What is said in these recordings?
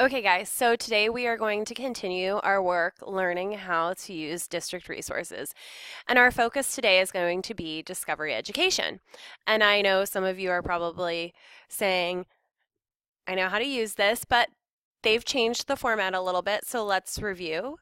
Okay, guys, so today we are going to continue our work learning how to use district resources. And our focus today is going to be Discovery Education. And I know some of you are probably saying, I know how to use this, but they've changed the format a little bit, so let's review.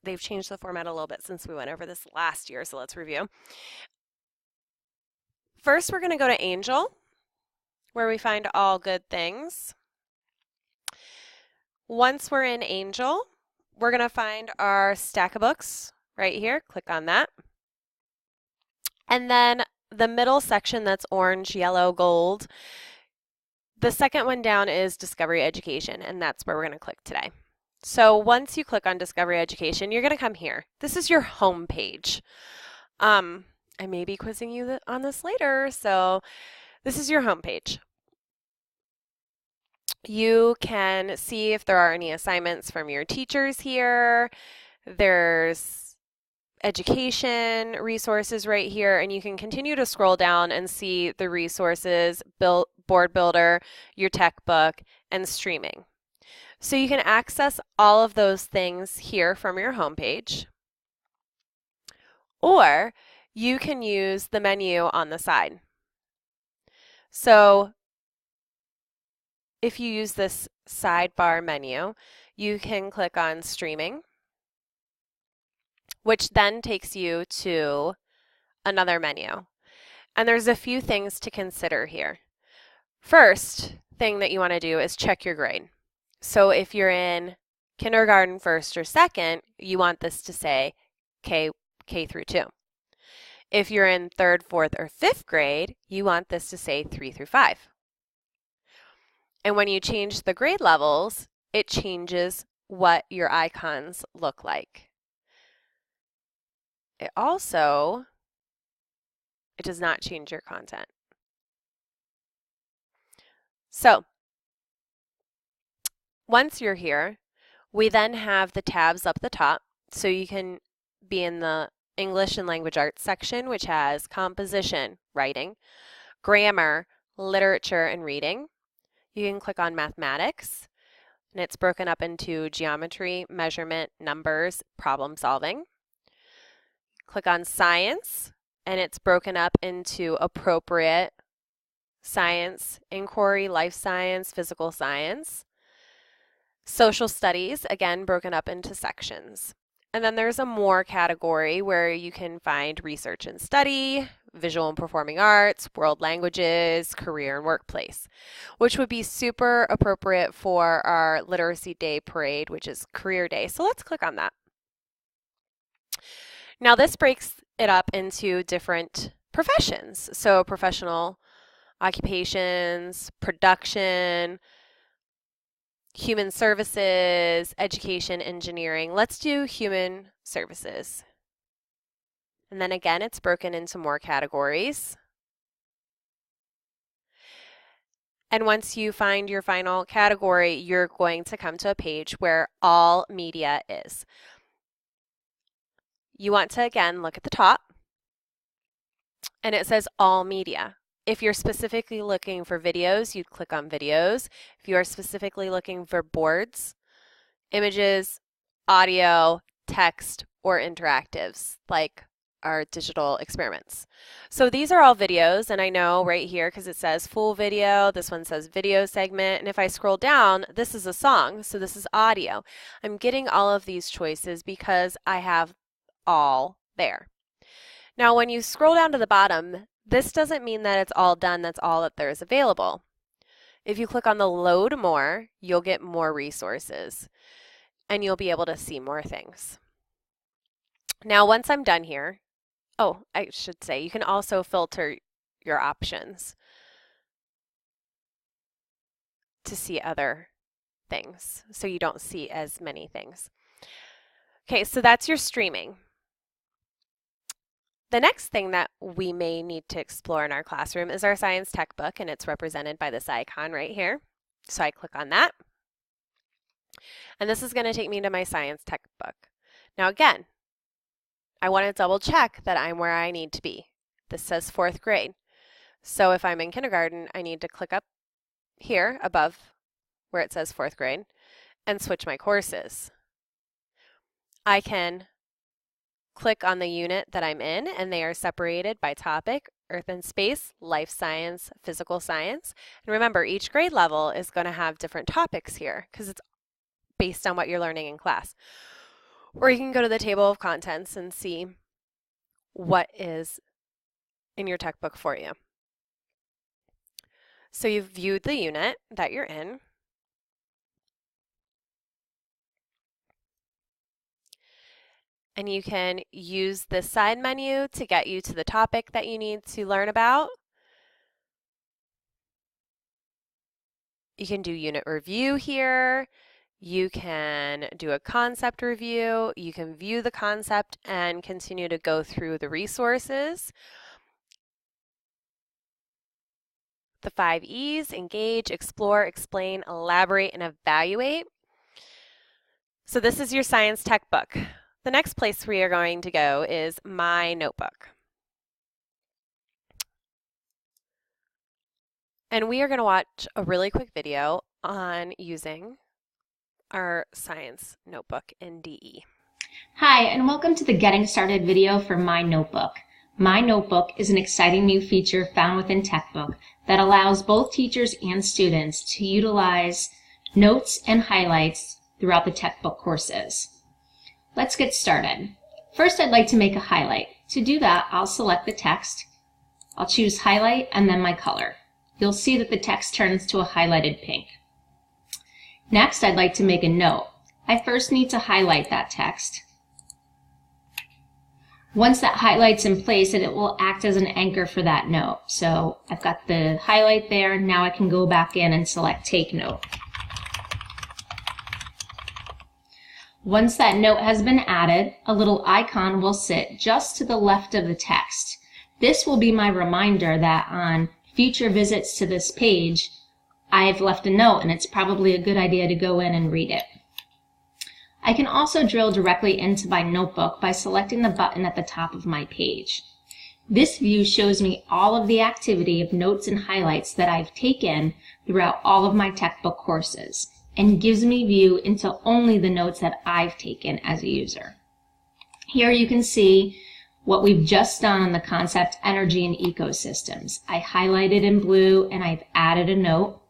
They've changed the format a little bit since we went over this last year, so let's review. First, we're going to go to Angel, where we find all good things. Once we're in Angel, we're going to find our stack of books right here. Click on that. And then the middle section that's orange, yellow, gold, the second one down is Discovery Education, and that's where we're going to click today. So once you click on Discovery Education, you're going to come here. This is your home page. I may be quizzing you on this later, so this is your home page. You can see if there are any assignments from your teachers here. There's education resources right here, and you can continue to scroll down and see the resources, board builder, your tech book, and streaming. So you can access all of those things here from your home page, or you can use the menu on the side. So if you use this sidebar menu, you can click on streaming, which then takes you to another menu. And there's a few things to consider here. First thing that you want to do is check your grade. So if you're in kindergarten, first, or second, you want this to say K through 2. If you're in third, fourth, or fifth grade, you want this to say 3 through 5. And when you change the grade levels, it changes what your icons look like. It does not change your content. So once you're here, we then have the tabs up the top. So you can be in the English and Language Arts section, which has composition, writing, grammar, literature, and reading. You can click on mathematics, and it's broken up into geometry, measurement, numbers, problem solving. Click on science, and it's broken up into appropriate science, inquiry, life science, physical science. Social studies, again, broken up into sections. And then there's a more category where you can find research and study, visual and performing arts, world languages, career and workplace, which would be super appropriate for our Literacy Day parade, which is Career Day. So let's click on that. Now this breaks it up into different professions. So professional occupations, production, human services, education, engineering. Let's do human services. And then again, it's broken into more categories. And once you find your final category, you're going to come to a page where all media is. You want to, again, look at the top, and it says all media. If you're specifically looking for videos, you'd click on videos. If you are specifically looking for boards, images, audio, text, or interactives, like our digital experiments. So these are all videos, and I know right here, because it says full video, this one says video segment, and if I scroll down, this is a song, so this is audio. I'm getting all of these choices because I have all there. Now when you scroll down to the bottom, this doesn't mean that it's all done, that's all that there is available. If you click on the load more, you'll get more resources and you'll be able to see more things. Now once I'm done here, I should say you can also filter your options to see other things so you don't see as many things. Okay, so that's your streaming. The next thing that we may need to explore in our classroom is our science tech book, and it's represented by this icon right here. So I click on that, and this is going to take me to my science tech book. Now again, I want to double check that I'm where I need to be. This says 4th grade. So if I'm in kindergarten, I need to click up here above where it says 4th grade, and switch my courses. I can click on the unit that I'm in, and they are separated by topic, earth and space, life science, physical science. And remember, each grade level is going to have different topics here because it's based on what you're learning in class. Or you can go to the table of contents and see what is in your textbook for you. So you've viewed the unit that you're in. And you can use this side menu to get you to the topic that you need to learn about. You can do unit review here. You can do a concept review. You can view the concept and continue to go through the resources. The 5 E's: engage, explore, explain, elaborate, and evaluate. So this is your science textbook. The next place we are going to go is My Notebook. And we are going to watch a really quick video on using our science notebook in DE. Hi, and welcome to the Getting Started video for My Notebook. My Notebook is an exciting new feature found within TextBook that allows both teachers and students to utilize notes and highlights throughout the TextBook courses. Let's get started. First, I'd like to make a highlight. To do that, I'll select the text. I'll choose highlight and then my color. You'll see that the text turns to a highlighted pink. Next, I'd like to make a note. I first need to highlight that text. Once that highlight's in place, it will act as an anchor for that note. So I've got the highlight there. Now I can go back in and select Take Note. Once that note has been added, a little icon will sit just to the left of the text. This will be my reminder that on future visits to this page, I've left a note and it's probably a good idea to go in and read it. I can also drill directly into my notebook by selecting the button at the top of my page. This view shows me all of the activity of notes and highlights that I've taken throughout all of my textbook courses, and gives me view into only the notes that I've taken as a user. Here you can see what we've just done on the concept energy and ecosystems. I highlighted in blue and I've added a note.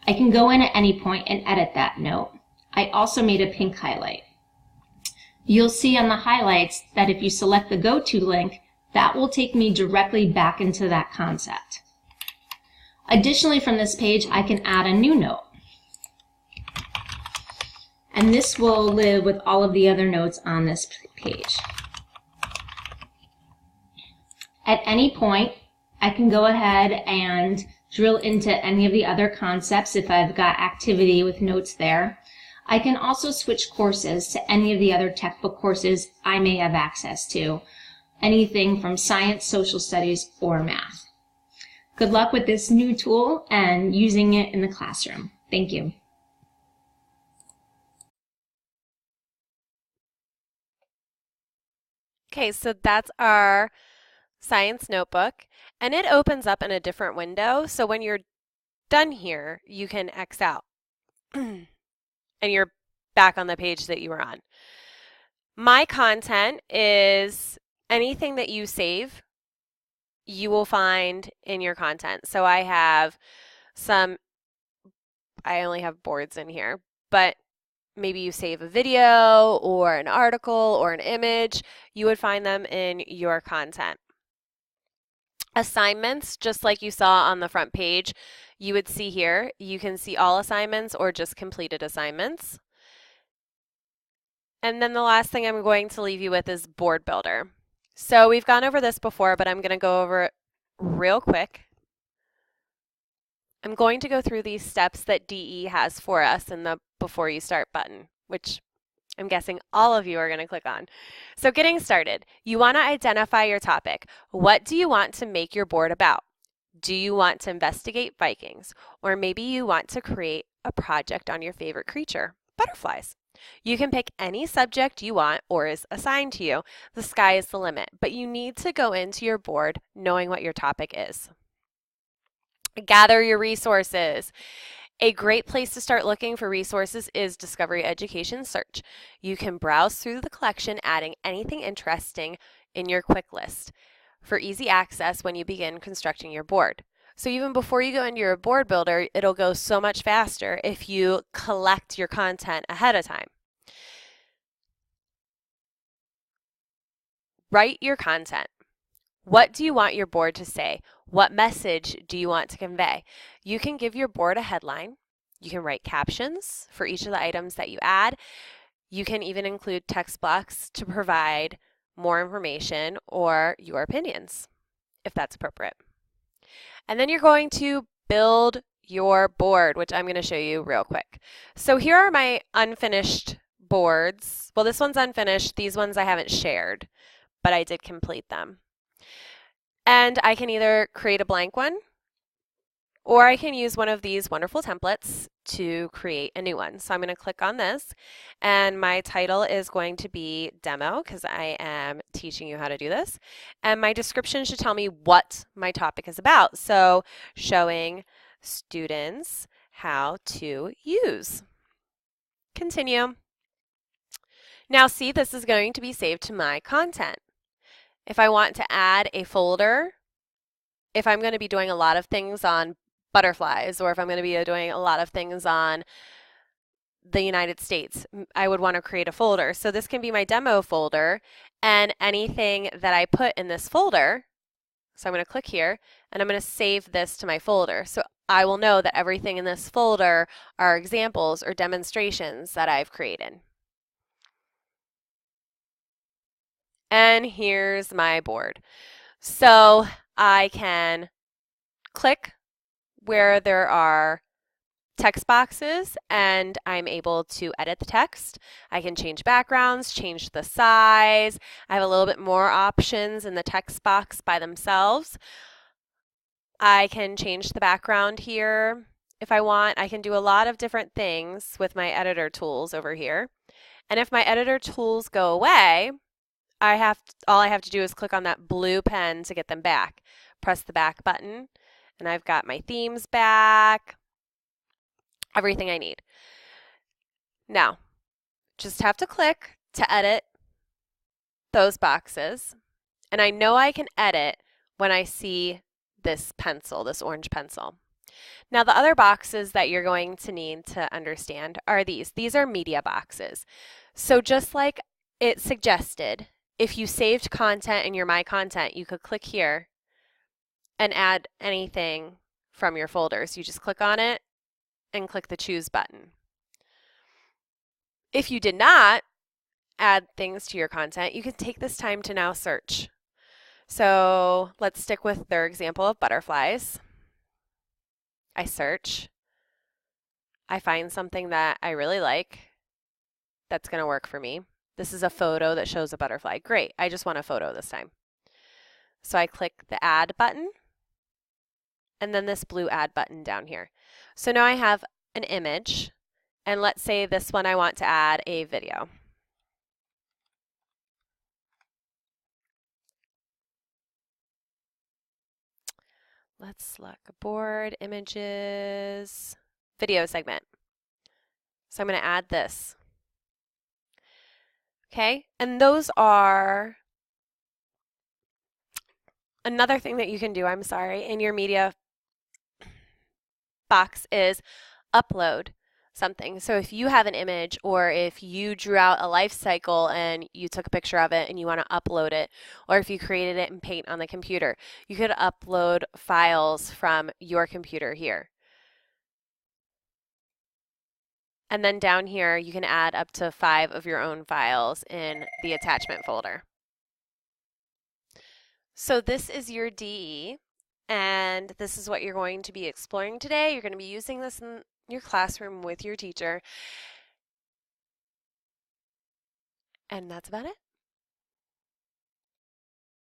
I can go in at any point and edit that note. I also made a pink highlight. You'll see on the highlights that if you select the go-to link, that will take me directly back into that concept. Additionally, from this page, I can add a new note. And this will live with all of the other notes on this page. At any point, I can go ahead and drill into any of the other concepts if I've got activity with notes there. I can also switch courses to any of the other textbook courses I may have access to, anything from science, social studies, or math. Good luck with this new tool and using it in the classroom. Thank you. Okay, so that's our science notebook, and it opens up in a different window. So when you're done here, you can X out and you're back on the page that you were on. My content is anything that you save, you will find in your content. So I have I only have boards in here, but maybe you save a video or an article or an image, you would find them in your content. Assignments, just like you saw on the front page, you would see here. You can see all assignments or just completed assignments. And then the last thing I'm going to leave you with is Board Builder. So we've gone over this before, but I'm going to go over it real quick. I'm going to go through these steps that DE has for us in the Before You Start button, which I'm guessing all of you are going to click on. So getting started, you want to identify your topic. What do you want to make your board about? Do you want to investigate Vikings? Or maybe you want to create a project on your favorite creature, butterflies. You can pick any subject you want or is assigned to you. The sky is the limit, but you need to go into your board knowing what your topic is. Gather your resources. A great place to start looking for resources is Discovery Education Search. You can browse through the collection, adding anything interesting in your quick list for easy access when you begin constructing your board. So even before you go into your board builder, it'll go so much faster if you collect your content ahead of time. Write your content. What do you want your board to say? What message do you want to convey? You can give your board a headline. You can write captions for each of the items that you add. You can even include text blocks to provide more information or your opinions, if that's appropriate. And then you're going to build your board, which I'm going to show you real quick. So here are my unfinished boards. Well, this one's unfinished. These ones I haven't shared, but I did complete them. And I can either create a blank one, or I can use one of these wonderful templates to create a new one. So I'm going to click on this, and my title is going to be Demo, because I am teaching you how to do this. And my description should tell me what my topic is about. So showing students how to use. Continue. Now see, this is going to be saved to my content. If I want to add a folder, if I'm going to be doing a lot of things on butterflies, or if I'm going to be doing a lot of things on the United States, I would want to create a folder. So this can be my demo folder, and anything that I put in this folder, so I'm going to click here, and I'm going to save this to my folder. So I will know that everything in this folder are examples or demonstrations that I've created. And here's my board. So I can click where there are text boxes and I'm able to edit the text. I can change backgrounds, change the size. I have a little bit more options in the text box by themselves. I can change the background here if I want. I can do a lot of different things with my editor tools over here. And if my editor tools go away, all I have to do is click on that blue pen to get them back. Press the back button, and I've got my themes back, everything I need. Now, just have to click to edit those boxes, and I know I can edit when I see this pencil, this orange pencil. Now, the other boxes that you're going to need to understand are these. These are media boxes. So just like it suggested, if you saved content in your My Content, you could click here and add anything from your folders. You just click on it and click the Choose button. If you did not add things to your content, you can take this time to now search. So let's stick with their example of butterflies. I search. I find something that I really like that's going to work for me. This is a photo that shows a butterfly. Great, I just want a photo this time. So I click the Add button, and then this blue Add button down here. So now I have an image, and let's say this one I want to add a video. Let's select board, images, video segment. So I'm going to add this. Okay, and those are another thing that you can do, in your media box is upload something. So if you have an image, or if you drew out a life cycle and you took a picture of it and you want to upload it, or if you created it in Paint on the computer, you could upload files from your computer here. And then down here, you can add up to 5 of your own files in the attachment folder. So this is your DE, and this is what you're going to be exploring today. You're going to be using this in your classroom with your teacher. And that's about it.